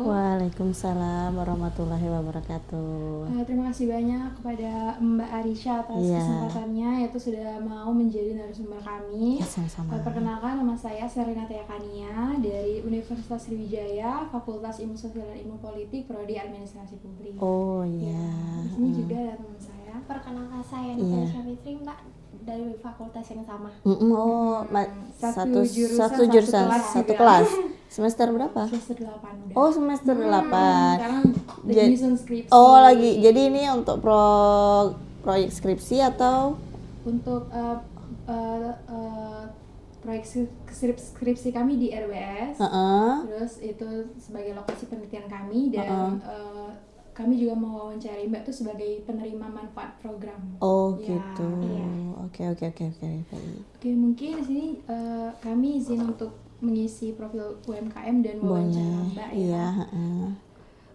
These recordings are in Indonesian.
Waalaikumsalam warahmatullahi wabarakatuh. Terima kasih banyak kepada Mbak Arisha atas kesempatannya, yaitu sudah mau menjadi narasumber kami. Ya, sama-sama. Perkenalkan, nama saya Serina Tayakania dari Universitas Sriwijaya, Fakultas Ilmu Sosial dan Ilmu Politik, Prodi Administrasi Publik. Oh iya. Ya, di sini juga ada teman saya. Perkenalkan saya Nita Fitri, Mbak, dari fakultas yang sama. Satu kelas. Semester berapa? Semester 8 udah. Oh, semester 8. Sekarang lagi nyusun skripsi. Oh, lagi. Jadi ini untuk proyek skripsi atau untuk proyek skripsi kami di RWS. Terus itu sebagai lokasi penelitian kami dan kami juga mau wawancari Mbak tuh sebagai penerima manfaat program. Oh, ya, gitu. Iya. Oke. Oke, mungkin di sini kami izin untuk mengisi profil UMKM dan wawancara Mbak ya. Iya.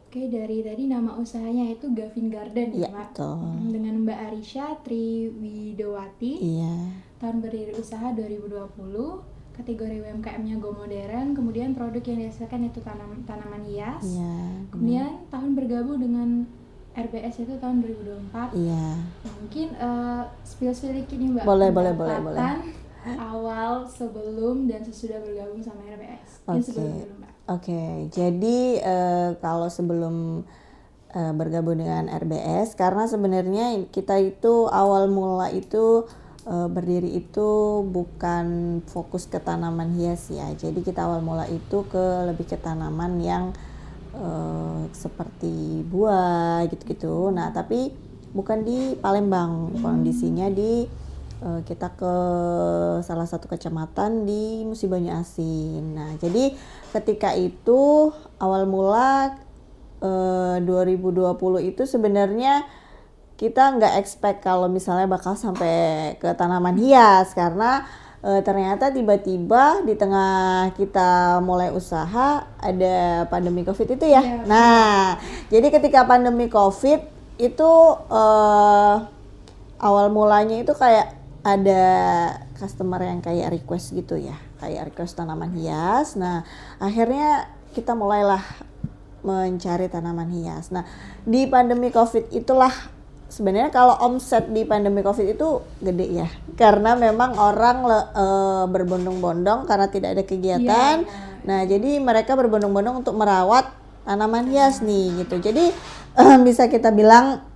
Oke, dari tadi nama usahanya itu Gavin Garden ya, Mbak. Betul. Dengan Mbak Arisha Triwidowati. Iya. Tahun berdiri usaha 2020. Kategori UMKM-nya Go Modern, kemudian produk yang dihasilkan itu tanaman hias. Iya. Kemudian tahun bergabung dengan RBS itu tahun 2024. Iya. Nah, mungkin spill dikit nih Mbak. Boleh. Awal, sebelum dan sesudah bergabung sama RBS. Oke. Jadi kalau sebelum bergabung dengan RBS, karena sebenarnya kita itu awal mula itu berdiri itu bukan fokus ke tanaman hias ya. Jadi kita awal mula itu lebih ke tanaman yang seperti buah gitu-gitu. Nah, tapi bukan di Palembang, kondisinya kita ke salah satu kecamatan di Musi Banyu Asin. Nah, jadi ketika itu awal mula 2020 itu sebenarnya kita nggak expect kalau misalnya bakal sampai ke tanaman hias, karena ternyata tiba-tiba di tengah kita mulai usaha ada pandemi COVID itu ya. Yeah. Nah, jadi ketika pandemi COVID itu awal mulanya itu kayak ada customer yang kayak request gitu ya, kayak request tanaman hias. Nah, akhirnya kita mulailah mencari tanaman hias. Nah, di pandemi COVID itulah sebenarnya kalau omset di pandemi COVID itu gede ya, karena memang orang berbondong-bondong karena tidak ada kegiatan. Nah, jadi mereka berbondong-bondong untuk merawat tanaman hias nih gitu. Jadi bisa kita bilang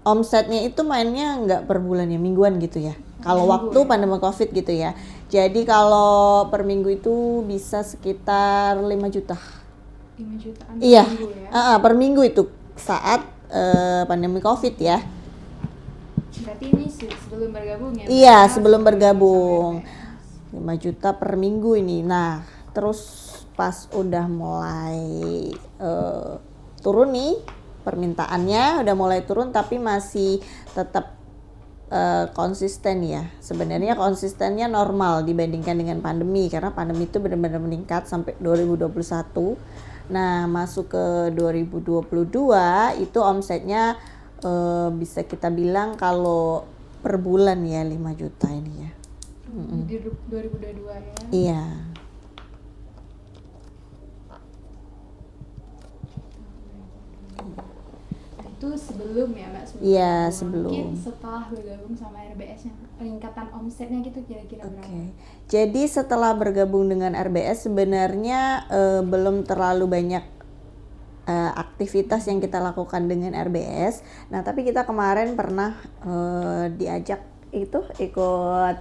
omsetnya itu mainnya nggak per bulan ya, mingguan gitu ya. Kalau waktu pandemi COVID gitu ya. Jadi kalau per minggu itu bisa sekitar 5 juta. 5 jutaan iya, per minggu ya? Per minggu itu saat pandemi COVID ya. Berarti ini sebelum bergabung ya? Iya, sebelum bergabung. 5 juta per minggu ini. Nah, terus pas udah mulai turun nih permintaannya, udah mulai turun tapi masih tetap konsisten ya. Sebenarnya konsistennya normal dibandingkan dengan pandemi, karena pandemi itu benar-benar meningkat sampai 2021. Nah, masuk ke 2022 itu omsetnya bisa kita bilang kalau per bulan ya 5 juta ini ya. Di 2022 ya? Iya. Itu sebelum ya Mbak? Iya, sebelum. Mungkin setelah bergabung sama RBS-nya, peningkatan omsetnya gitu kira-kira berapa? Jadi setelah bergabung dengan RBS sebenarnya belum terlalu banyak aktivitas yang kita lakukan dengan RBS. Nah, tapi kita kemarin pernah diajak ikut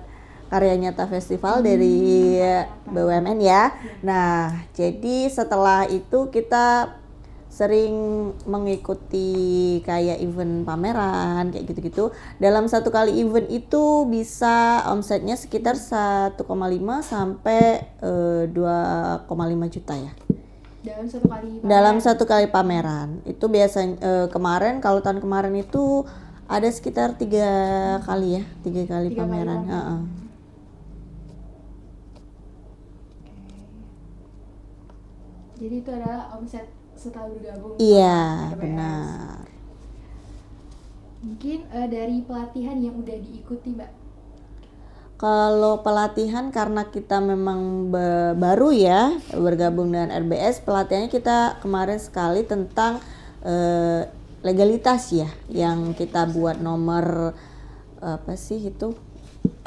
Karya Nyata Festival dari BUMN ya. Nah, jadi setelah itu kita sering mengikuti kayak event pameran kayak gitu-gitu. Dalam satu kali event itu bisa omsetnya sekitar 1,5 sampai 2,5 juta ya. Dalam satu kali pameran? Dalam satu kali pameran. Itu biasanya kemarin, kalau tahun kemarin itu ada sekitar 3 kali ya, 3 kali pameran. Jadi itu adalah omset setelah bergabung. Iya, sama RBS. benar. Mungkin dari pelatihan yang udah diikuti, Mbak. Kalau pelatihan karena kita memang baru ya bergabung dengan RBS, pelatihannya kita kemarin sekali tentang legalitas ya, yang kita buat nomor apa sih itu,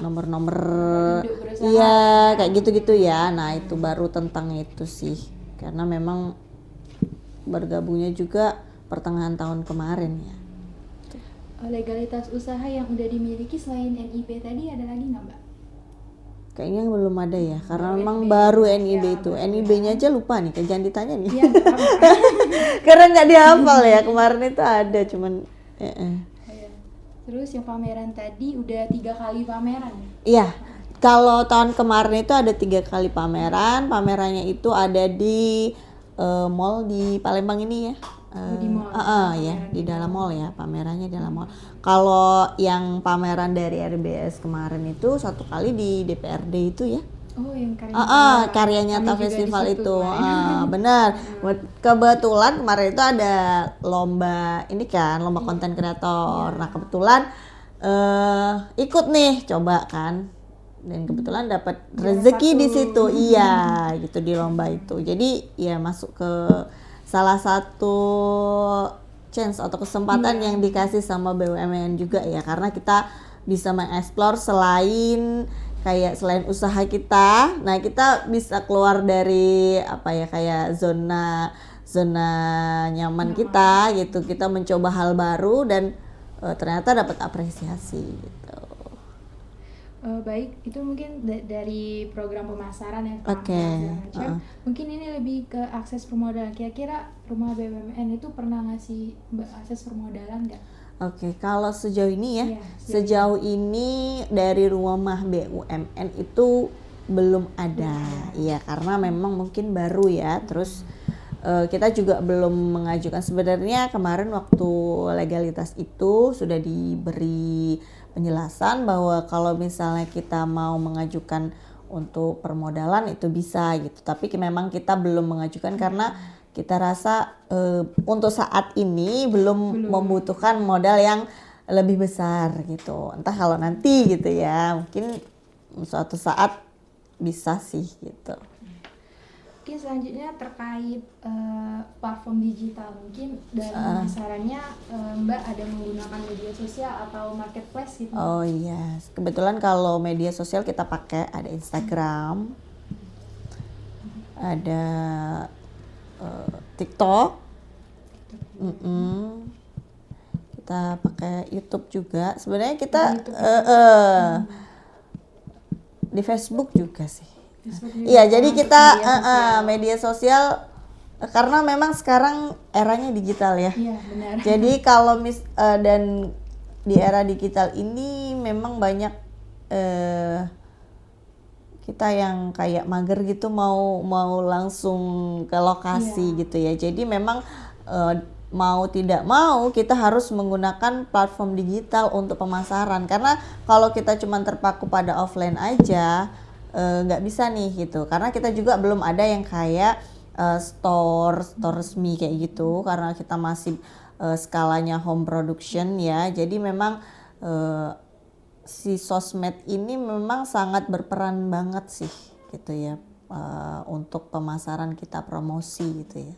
nomor Induk berusaha. iya kayak gitu-gitu ya. Nah itu baru tentang itu sih, karena memang bergabungnya juga pertengahan tahun kemarin ya. Legalitas usaha yang udah dimiliki selain NIB tadi ada lagi nggak, Mbak? Kayaknya belum ada ya, karena Baru memang NIB. baru NIB Ya, itu. baru NIB-nya aja lupa nih, jangan ditanya nih. Iya, nggak apa-apa. Karena nggak dihafal ya, kemarin itu ada cuman Iya. Terus yang pameran tadi udah 3 kali pameran ya? iya. Kalau tahun kemarin itu ada 3 kali pameran. Pamerannya itu ada di mall di Palembang ini ya. Di mall. Ya, di dalam mall ya, pamerannya di dalam mall. Kalau yang pameran dari RBS kemarin itu 1 kali di DPRD itu ya. Oh, yang karya Karya Nyata Kami juga Festival di situ, itu. Mbak. Benar. Kebetulan kemarin itu ada lomba ini kan, lomba konten kreator. Nah, kebetulan ikut nih coba kan. Dan kebetulan dapat rezeki di situ. Iya, gitu di lomba itu. Jadi ya masuk ke salah satu chance atau kesempatan yang dikasih sama BUMN juga ya, karena kita bisa mengeksplor selain usaha kita. Nah, kita bisa keluar dari apa ya, kayak zona nyaman kita gitu. Kita mencoba hal baru dan ternyata dapat apresiasi gitu. Baik, itu mungkin dari program pemasaran yang Oke, macam. Mungkin ini lebih ke akses permodalan. Kira-kira rumah BUMN itu pernah ngasih Mbak akses permodalan nggak? Oke, kalau sejauh ini ya, Iya, sejauh ini dari rumah BUMN itu belum ada. Iya, karena memang mungkin baru ya. Terus kita juga belum mengajukan. Sebenarnya kemarin waktu legalitas itu sudah diberi penjelasan bahwa kalau misalnya kita mau mengajukan untuk permodalan itu bisa gitu. Tapi memang kita belum mengajukan karena kita rasa untuk saat ini belum membutuhkan modal yang lebih besar gitu. Entah kalau nanti gitu ya, mungkin suatu saat bisa sih gitu. Mungkin selanjutnya terkait platform digital, mungkin dari pemasarannya Mbak ada menggunakan media sosial atau marketplace gitu? Oh iya, kebetulan kalau media sosial kita pakai ada Instagram, ada TikTok, kita pakai YouTube juga. Sebenarnya kita di Facebook juga sih. Iya, jadi kita media sosial karena memang sekarang eranya digital ya. Iya, benar. Jadi kalau dan di era digital ini memang banyak kita yang kayak mager gitu mau langsung ke lokasi gitu ya. Jadi memang mau tidak mau kita harus menggunakan platform digital untuk pemasaran, karena kalau kita cuma terpaku pada offline aja nggak bisa nih gitu, karena kita juga belum ada yang kayak store resmi kayak gitu, karena kita masih skalanya home production ya. Jadi memang si sosmed ini memang sangat berperan banget sih gitu ya, untuk pemasaran kita, promosi gitu ya.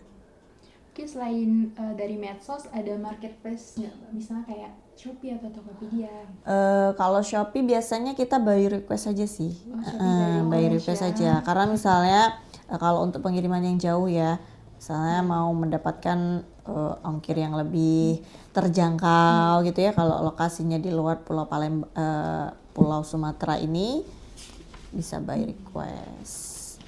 Mungkin selain dari medsos ada marketplace nggak, misalnya kayak Shopee atau Tokopedia? Kalau Shopee biasanya kita by request aja sih. By request ya. aja. Karena misalnya kalau untuk pengiriman yang jauh ya, misalnya mau mendapatkan ongkir yang lebih terjangkau gitu ya. Kalau lokasinya di luar Pulau Sumatera ini bisa by request.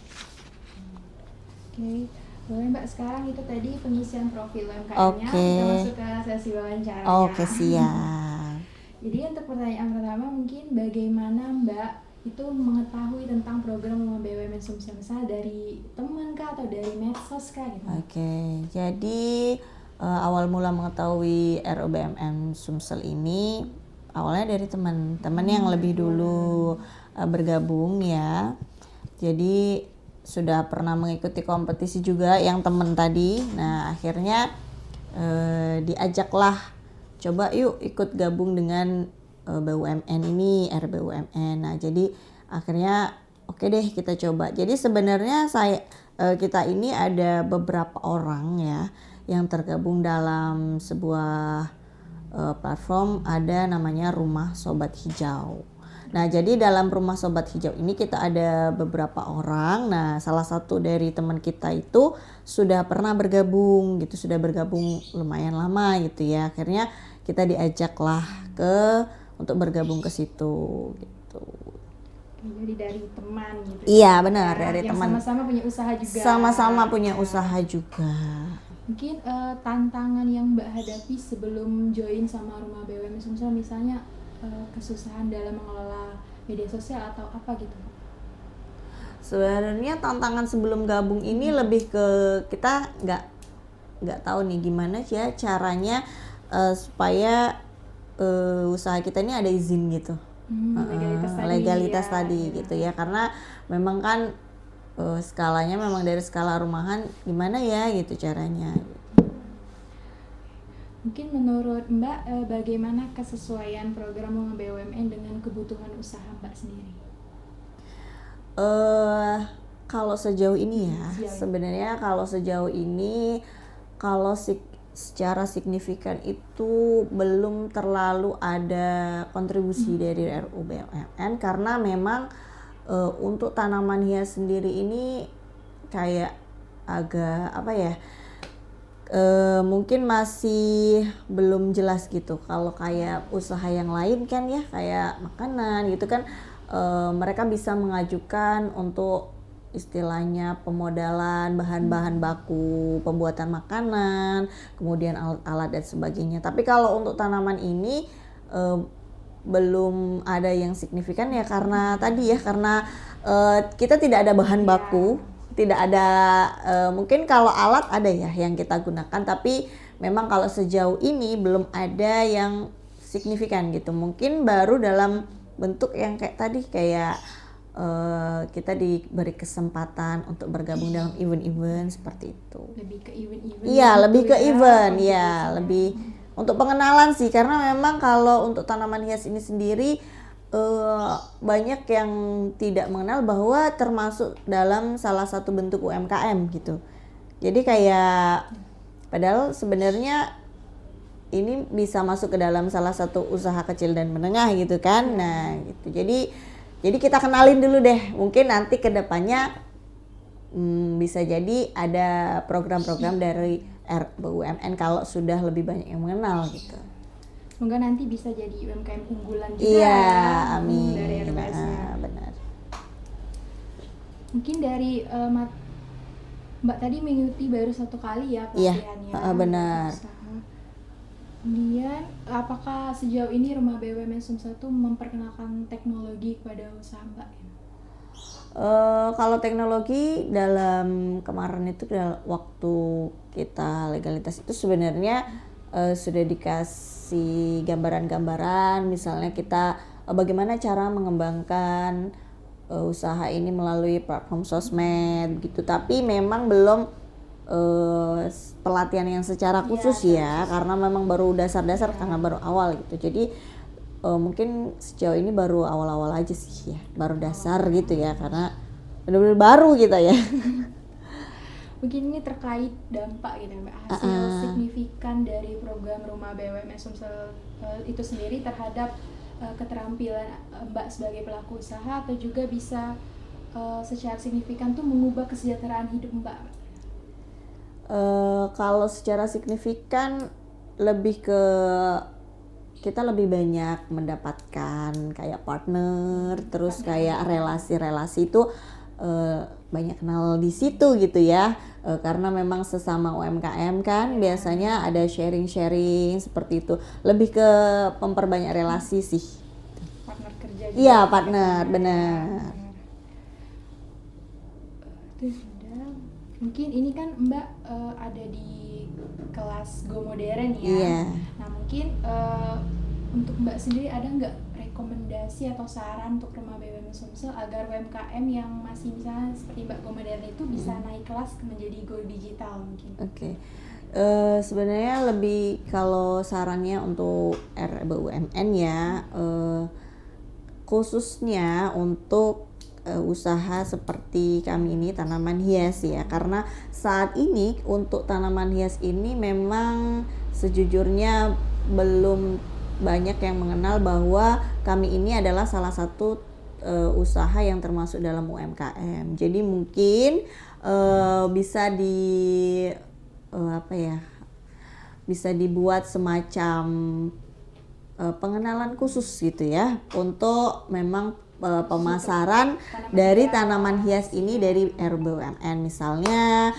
Oke. Boleh Mbak, sekarang itu tadi pengisian profil UMKM-nya. Kita masuk ke sesi wawancara. Oke, siap. Jadi untuk pertanyaan pertama, mungkin bagaimana Mbak itu mengetahui tentang program rumah BUMN Sumsel, misalnya dari teman kah atau dari medsos kah gitu? Oke, jadi awal mula mengetahui RUBMN Sumsel ini awalnya dari teman yang lebih dulu bergabung ya. Jadi sudah pernah mengikuti kompetisi juga yang temen tadi. Nah akhirnya diajaklah, coba yuk ikut gabung dengan BUMN ini, RBUMN. Nah jadi akhirnya oke deh kita coba. Jadi sebenarnya kita ini ada beberapa orang ya yang tergabung dalam sebuah platform, ada namanya Rumah Sobat Hijau. Nah jadi dalam Rumah Sobat Hijau ini kita ada beberapa orang. Nah salah satu dari teman kita itu sudah pernah bergabung gitu, sudah bergabung lumayan lama gitu ya. Akhirnya kita diajaklah untuk bergabung ke situ gitu. Jadi dari teman gitu. Iya benar, dari yang teman. Sama-sama punya usaha juga. Sama-sama punya usaha juga. Mungkin tantangan yang Mbak hadapi sebelum join sama Rumah BUMN Sumsel, misalnya kesusahan dalam mengelola media sosial atau apa gitu? Sebenarnya tantangan sebelum gabung ini lebih ke kita nggak tahu nih gimana sih ya caranya supaya usaha kita ini ada izin gitu. Legalitas tadi gitu ya, karena memang kan skalanya memang dari skala rumahan, gimana ya gitu caranya. Mungkin menurut Mbak bagaimana kesesuaian program Rumah BUMN dengan kebutuhan usaha Mbak sendiri? Kalau sejauh ini ya, sebenarnya kalau sejauh ini secara signifikan itu belum terlalu ada kontribusi dari RUU BUMN, karena memang untuk tanaman hias sendiri ini kayak agak apa ya, mungkin masih belum jelas gitu. Kalau kayak usaha yang lain kan ya, kayak makanan gitu kan, mereka bisa mengajukan untuk istilahnya pemodalan bahan-bahan baku pembuatan makanan, kemudian alat-alat dan sebagainya. Tapi kalau untuk tanaman ini belum ada yang signifikan ya, karena tadi ya, karena kita tidak ada bahan baku, tidak ada, mungkin kalau alat ada ya yang kita gunakan, tapi memang kalau sejauh ini belum ada yang signifikan gitu. Mungkin baru dalam bentuk yang kayak tadi, kayak kita diberi kesempatan untuk bergabung dalam event-event seperti itu. Lebih ke event-event. Iya, lebih ke event ya, lebih untuk pengenalan sih, karena memang kalau untuk tanaman hias ini sendiri banyak yang tidak mengenal bahwa termasuk dalam salah satu bentuk UMKM gitu. Jadi kayak padahal sebenarnya ini bisa masuk ke dalam salah satu usaha kecil dan menengah gitu kan. Nah gitu, jadi kita kenalin dulu deh, mungkin nanti kedepannya bisa jadi ada program-program dari BUMN kalau sudah lebih banyak yang mengenal gitu. Semoga nanti bisa jadi UMKM unggulan juga. Iya, amin. Dari RWS-nya. Benar. Mungkin dari Mbak tadi mengikuti baru 1 kali ya pelatihannya. Iya, benar. Kemudian apakah sejauh ini Rumah BUMN Sumsel itu memperkenalkan teknologi kepada usaha Mbak? Kalau teknologi dalam kemarin itu waktu kita legalitas itu sebenarnya sudah dikasih gambaran-gambaran, misalnya kita bagaimana cara mengembangkan usaha ini melalui platform sosmed gitu, tapi memang belum pelatihan yang secara khusus ya, karena memang baru dasar-dasar, karena baru awal gitu. Jadi mungkin sejauh ini baru awal-awal aja sih ya, baru dasar gitu ya, karena benar-benar baru kita ya. Mungkin ini terkait dampak gitu Mbak, hasil signifikan dari program Rumah BUMN Sumsel itu sendiri terhadap keterampilan Mbak sebagai pelaku usaha, atau juga bisa secara signifikan tuh mengubah kesejahteraan hidup Mbak? Kalau secara signifikan lebih ke kita lebih banyak mendapatkan kayak partner, terus kayak relasi-relasi itu banyak kenal di situ gitu ya, karena memang sesama UMKM kan biasanya ada sharing-sharing seperti itu, lebih ke memperbanyak relasi sih. Partner kerja juga. Iya, partner, benar. Itu sudah. Mungkin ini kan Mbak ada di kelas Go Modern ya. Iya. Nah mungkin untuk Mbak sendiri ada nggak rekomendasi atau saran untuk Rumah BUMN Sumsel agar UMKM yang masih misalnya seperti Mbak Go Modern itu bisa naik kelas menjadi go digital mungkin? Oke. Sebenarnya lebih kalau sarannya untuk RBUMN ya, khususnya untuk usaha seperti kami ini tanaman hias ya, karena saat ini untuk tanaman hias ini memang sejujurnya belum banyak yang mengenal bahwa kami ini adalah salah satu usaha yang termasuk dalam UMKM. Jadi mungkin bisa bisa dibuat semacam pengenalan khusus gitu ya untuk memang pemasaran dari tanaman hias ini dari RBUMN. Misalnya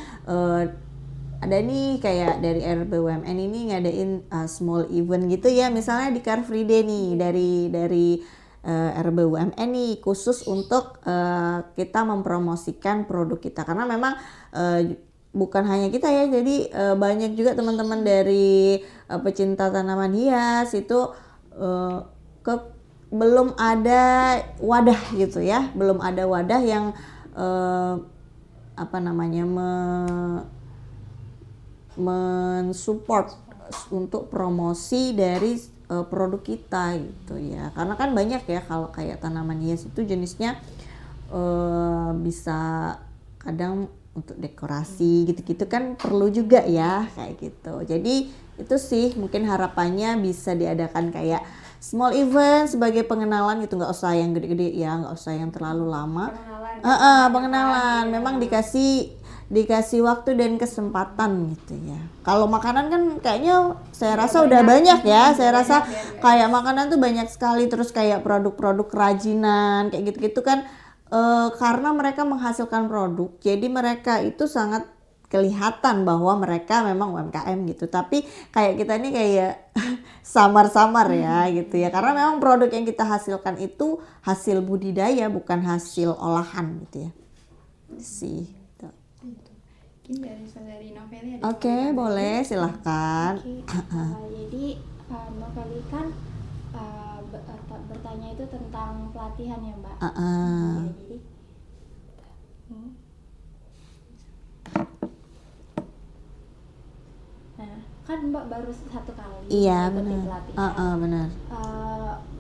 ada nih kayak dari RBUMN ini ngadain small event gitu ya, misalnya di Car Free Day nih dari RBUMN nih khusus untuk kita mempromosikan produk kita, karena memang bukan hanya kita ya, jadi banyak juga teman-teman dari pecinta tanaman hias itu belum ada wadah gitu ya, belum ada wadah yang mensupport untuk promosi dari produk kita gitu ya, karena kan banyak ya kalau kayak tanaman hias itu jenisnya bisa kadang untuk dekorasi gitu-gitu kan perlu juga ya kayak gitu. Jadi itu sih mungkin harapannya bisa diadakan kayak small event sebagai pengenalan gitu, nggak usah yang gede-gede ya, nggak usah yang terlalu lama. Pengenalan memang dikasih waktu dan kesempatan gitu ya. Kalau makanan kan kayaknya saya rasa udah banyak ya. Saya rasa kayak makanan tuh banyak sekali, terus kayak produk-produk kerajinan kayak gitu-gitu kan karena mereka menghasilkan produk. Jadi mereka itu sangat kelihatan bahwa mereka memang UMKM gitu. Tapi kayak kita ini kayak samar-samar ya gitu ya. Karena memang produk yang kita hasilkan itu hasil budidaya, bukan hasil olahan gitu ya. Sih. Dari Noveli ada. Oke, boleh silahkan. Jadi Noveli kan bertanya itu tentang pelatihan ya Mbak. Ya, jadi nah kan Mbak baru satu kali mengikuti pelatihan. Benar.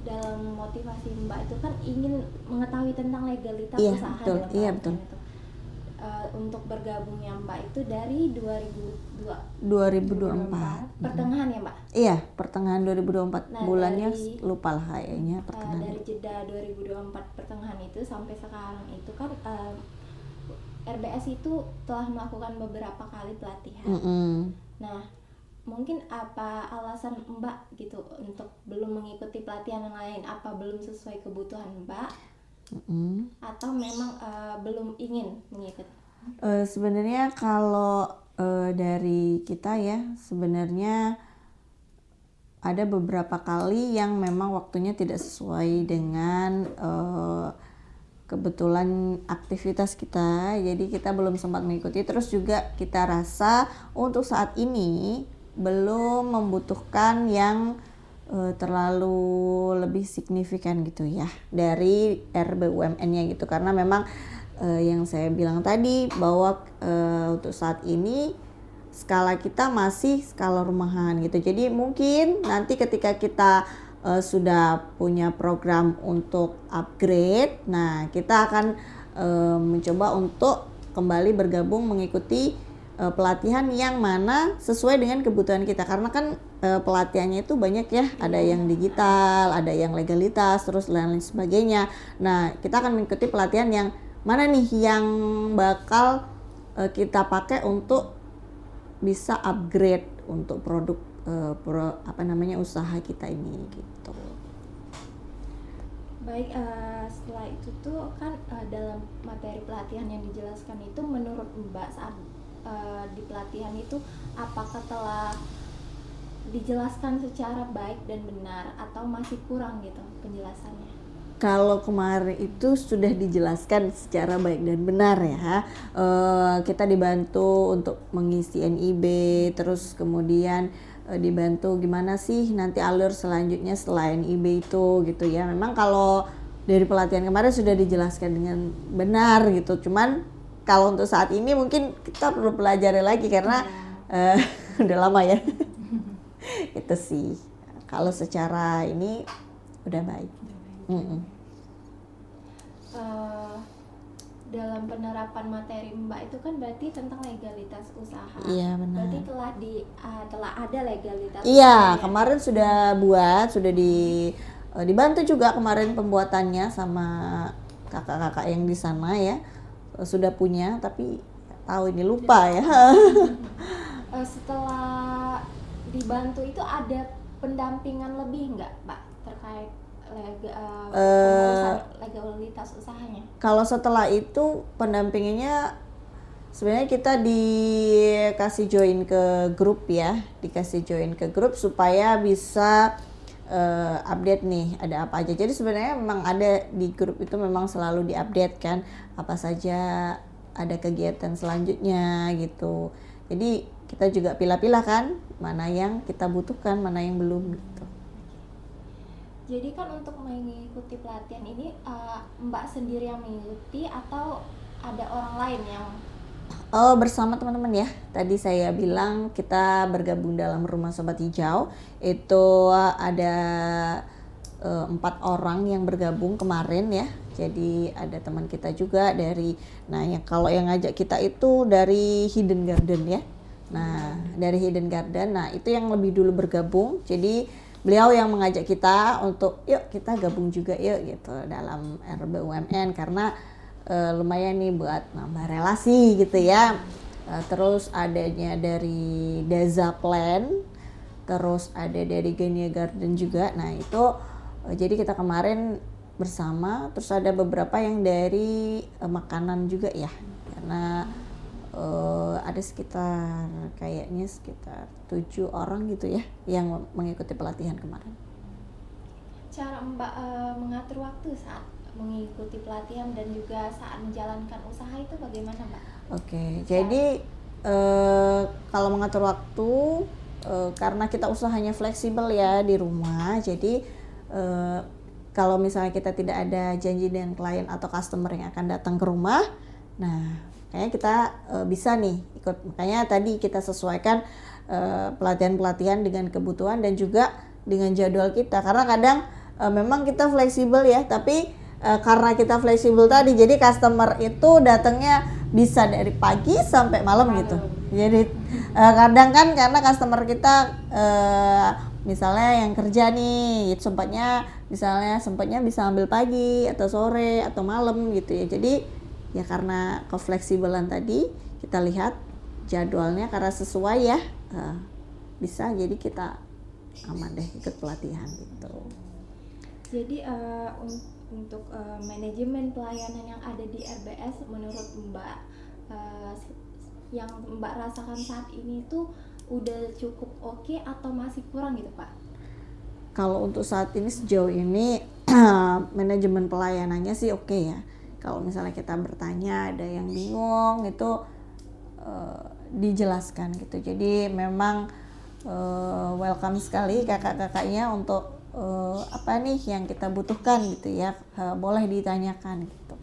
Dalam motivasi Mbak itu kan ingin mengetahui tentang legalitas usaha betul. dalam Iya, pelatihan betul. itu. Untuk bergabungnya Mbak itu dari 2024. pertengahan ya Mbak? Iya, pertengahan 2024. Nah, bulannya lupa lah kayaknya dari jeda 2024 pertengahan itu sampai sekarang itu kan RBS itu telah melakukan beberapa kali pelatihan. Nah, mungkin apa alasan Mbak gitu untuk belum mengikuti pelatihan yang lain? Apa belum sesuai kebutuhan Mbak? Atau memang belum ingin mengikuti? Sebenarnya kalau dari kita ya, sebenarnya ada beberapa kali yang memang waktunya tidak sesuai dengan kebetulan aktivitas kita, jadi kita belum sempat mengikuti. Terus juga kita rasa untuk saat ini belum membutuhkan yang terlalu lebih signifikan gitu ya dari RBUMN-nya gitu, karena memang yang saya bilang tadi bahwa untuk saat ini skala kita masih skala rumahan gitu. Jadi mungkin nanti ketika kita sudah punya program untuk upgrade, nah kita akan mencoba untuk kembali bergabung mengikuti pelatihan yang mana sesuai dengan kebutuhan kita, karena kan pelatihannya itu banyak ya, ada yang digital, ada yang legalitas, terus lain-lain sebagainya. Nah, kita akan mengikuti pelatihan yang mana nih yang bakal kita pakai untuk bisa upgrade untuk produk usaha kita ini gitu. Baik, setelah itu tuh kan dalam materi pelatihan yang dijelaskan itu menurut Mbak saat di pelatihan itu apakah telah dijelaskan secara baik dan benar atau masih kurang gitu penjelasannya? Kalau kemarin itu sudah dijelaskan secara baik dan benar ya. Kita dibantu untuk mengisi NIB, terus kemudian dibantu gimana sih nanti alur selanjutnya selain IB itu gitu ya. Memang kalau dari pelatihan kemarin sudah dijelaskan dengan benar gitu. Cuman kalau untuk saat ini mungkin kita perlu pelajari lagi karena udah lama ya. Itu sih. Kalau secara ini udah baik. Dalam penerapan materi Mbak itu kan berarti tentang legalitas usaha. Iya benar. Berarti telah ada legalitas. Iya, usaha, kemarin sudah sudah dibantu juga kemarin pembuatannya sama kakak-kakak yang di sana ya. Sudah punya tapi tahu ini lupa ya. Setelah dibantu itu ada pendampingan lebih nggak Pak terkait pengurusan legalitas usahanya? Kalau setelah itu pendampingannya sebenarnya kita dikasih join ke grup ya, supaya bisa update nih ada apa aja. Jadi sebenarnya memang ada di grup itu memang selalu diupdate kan apa saja ada kegiatan selanjutnya gitu. Jadi kita juga pilah-pilah kan mana yang kita butuhkan, mana yang belum gitu. Jadi kan untuk mengikuti pelatihan ini Mbak sendiri yang mengikuti atau ada orang lain yang bersama teman-teman ya. Tadi saya bilang kita bergabung dalam Rumah Sobat Hijau. Itu ada 4 orang yang bergabung kemarin ya. Jadi ada teman kita juga dari kalau yang ngajak kita itu dari Hidden Garden ya. Nah, dari Hidden Garden. Nah, itu yang lebih dulu bergabung. Jadi beliau yang mengajak kita untuk yuk kita gabung juga yuk gitu dalam RBUMN karena lumayan nih buat nambah relasi gitu ya. Terus adanya dari Daza Plan, terus ada dari Genia Garden juga. Nah itu jadi kita kemarin bersama, terus ada beberapa yang dari makanan juga ya, karena ada sekitar 7 orang gitu ya yang mengikuti pelatihan kemarin. Cara Mbak mengatur waktu saat mengikuti pelatihan dan juga saat menjalankan usaha itu bagaimana Mbak? Oke, jadi kalau mengatur waktu karena kita usahanya fleksibel ya di rumah, jadi kalau misalnya kita tidak ada janji dengan klien atau customer yang akan datang ke rumah, nah kayaknya kita bisa nih ikut. Makanya tadi kita sesuaikan pelatihan-pelatihan dengan kebutuhan dan juga dengan jadwal kita, karena kadang memang kita fleksibel ya, tapi karena kita fleksibel tadi jadi customer itu datangnya bisa dari pagi sampai malam gitu. Jadi kadang kan karena customer kita misalnya yang kerja nih sempatnya bisa ambil pagi atau sore atau malam gitu ya. Jadi ya karena kefleksibelan tadi kita lihat jadwalnya karena sesuai ya bisa, jadi kita aman deh ikut pelatihan gitu. Jadi untuk manajemen pelayanan yang ada di RBS menurut Mbak yang Mbak rasakan saat ini tuh udah cukup oke atau masih kurang gitu Pak? Kalau untuk saat ini sejauh ini manajemen pelayanannya sih oke ya. Kalau misalnya kita bertanya ada yang bingung itu dijelaskan gitu. Jadi memang welcome sekali kakak-kakaknya untuk apa nih yang kita butuhkan gitu ya, boleh ditanyakan gitu.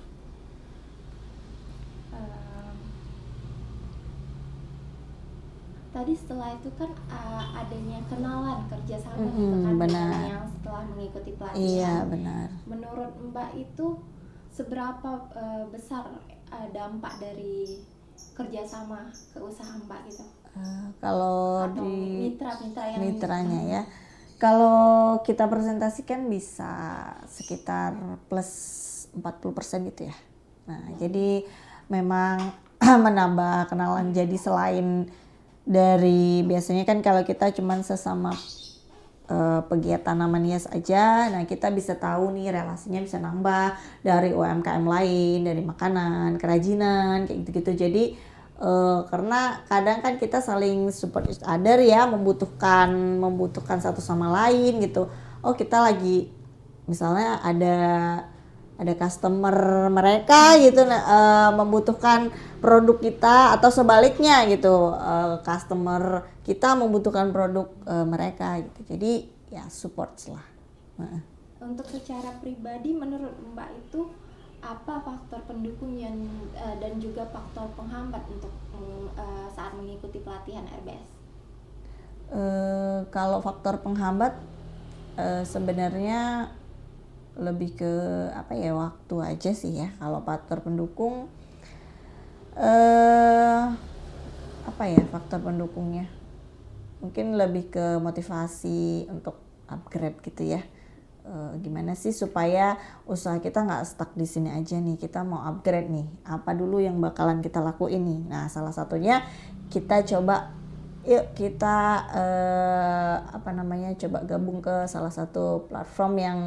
Tadi setelah itu kan adanya kenalan kerjasama gitu kan benar. Yang setelah mengikuti pelatihan. Iya benar. Menurut Mbak itu seberapa besar dampak dari kerjasama ke usaha Mbak gitu? Kalau atau di mitranya ya, kalau kita presentasikan bisa sekitar plus 40% gitu ya. Nah jadi memang menambah kenalan, jadi selain dari biasanya kan kalau kita cuman sesama pegiat tanaman hias aja, nah kita bisa tahu nih relasinya bisa nambah dari UMKM lain, dari makanan, kerajinan, kayak gitu-gitu. Jadi karena kadang kan kita saling support each other ya, membutuhkan satu sama lain gitu. Oh kita lagi misalnya ada ada customer mereka gitu membutuhkan produk kita atau sebaliknya gitu, customer kita membutuhkan produk mereka gitu. Jadi ya support lah. Untuk secara pribadi menurut Mbak itu apa faktor pendukung yang dan juga faktor penghambat untuk saat mengikuti pelatihan RBS? Kalau faktor penghambat sebenarnya lebih ke apa ya, waktu aja sih ya. Kalau faktor pendukung apa ya faktor pendukungnya, mungkin lebih ke motivasi untuk upgrade gitu ya. Gimana sih supaya usaha kita nggak stuck di sini aja nih, kita mau upgrade nih, apa dulu yang bakalan kita lakuin nih. Nah salah satunya kita coba yuk kita coba gabung ke salah satu platform yang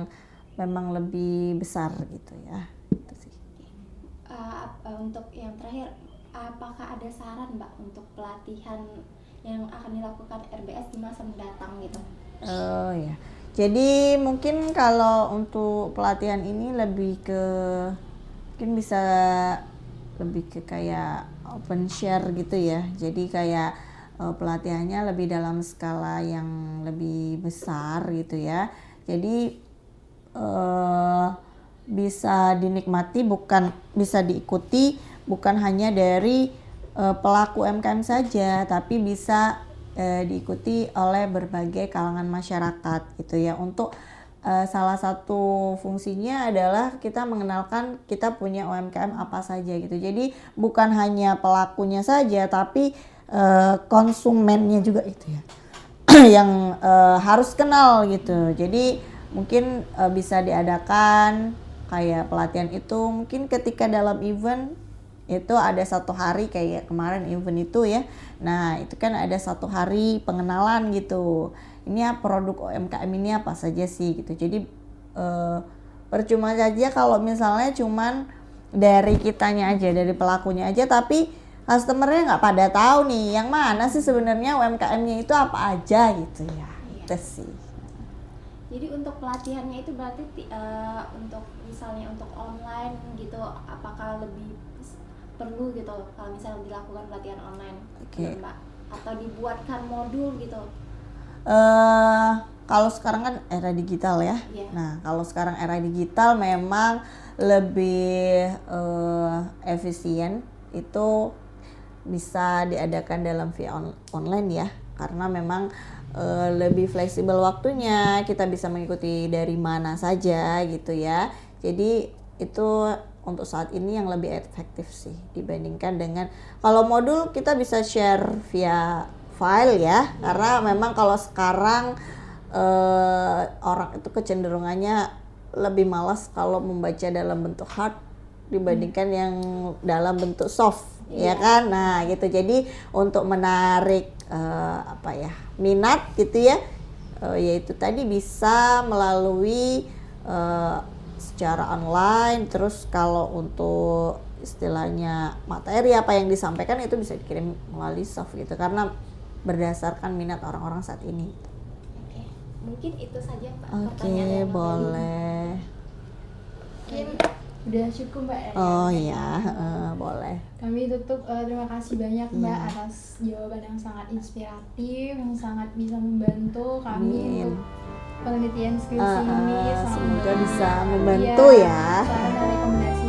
memang lebih besar gitu ya. Gitu sih. Untuk yang terakhir, apakah ada saran Mbak untuk pelatihan yang akan dilakukan RBS di masa mendatang gitu? Oh ya, jadi mungkin kalau untuk pelatihan ini lebih ke mungkin bisa lebih ke kayak open share gitu ya. Jadi kayak pelatihannya lebih dalam skala yang lebih besar gitu ya. Jadi bisa dinikmati, bisa diikuti bukan hanya dari pelaku UMKM saja, tapi bisa diikuti oleh berbagai kalangan masyarakat gitu ya. Untuk salah satu fungsinya adalah kita mengenalkan kita punya UMKM apa saja gitu. Jadi bukan hanya pelakunya saja, tapi konsumennya juga itu ya yang harus kenal gitu. Jadi mungkin bisa diadakan kayak pelatihan itu mungkin ketika dalam event itu ada satu hari kayak kemarin event itu ya. Nah itu kan ada satu hari pengenalan gitu. Ini ya produk UMKM ini apa saja sih gitu. Jadi percuma saja kalau misalnya cuman dari kitanya aja, dari pelakunya aja, tapi customernya nggak pada tahu nih yang mana sih sebenarnya UMKM-nya itu apa aja gitu ya. Itu sih. Jadi untuk pelatihannya itu berarti untuk misalnya untuk online gitu, apakah lebih perlu gitu kalau misalnya dilakukan pelatihan online, Mbak? Atau dibuatkan modul gitu? Kalau sekarang kan era digital ya. Yeah. Nah kalau sekarang era digital memang lebih efisien itu bisa diadakan dalam via online ya, karena memang lebih fleksibel waktunya, kita bisa mengikuti dari mana saja gitu ya. Jadi itu untuk saat ini yang lebih efektif sih dibandingkan dengan kalau modul kita bisa share via file ya, karena memang kalau sekarang orang itu kecenderungannya lebih malas kalau membaca dalam bentuk hard dibandingkan yang dalam bentuk soft. Ya kan, nah gitu. Jadi untuk menarik minat gitu ya, yaitu tadi bisa melalui secara online. Terus kalau untuk istilahnya materi apa yang disampaikan itu bisa dikirim melalui soft gitu, karena berdasarkan minat orang-orang saat ini. Oke, mungkin itu saja Mbak. Oke, boleh. Mungkin udah cukup Mbak ya? Oh iya, boleh. Kami tutup, terima kasih banyak Mbak atas jawaban yang sangat inspiratif, yang sangat bisa membantu kami untuk penelitian skripsi ini. Semoga bisa membantu ya. Saran dan rekomendasi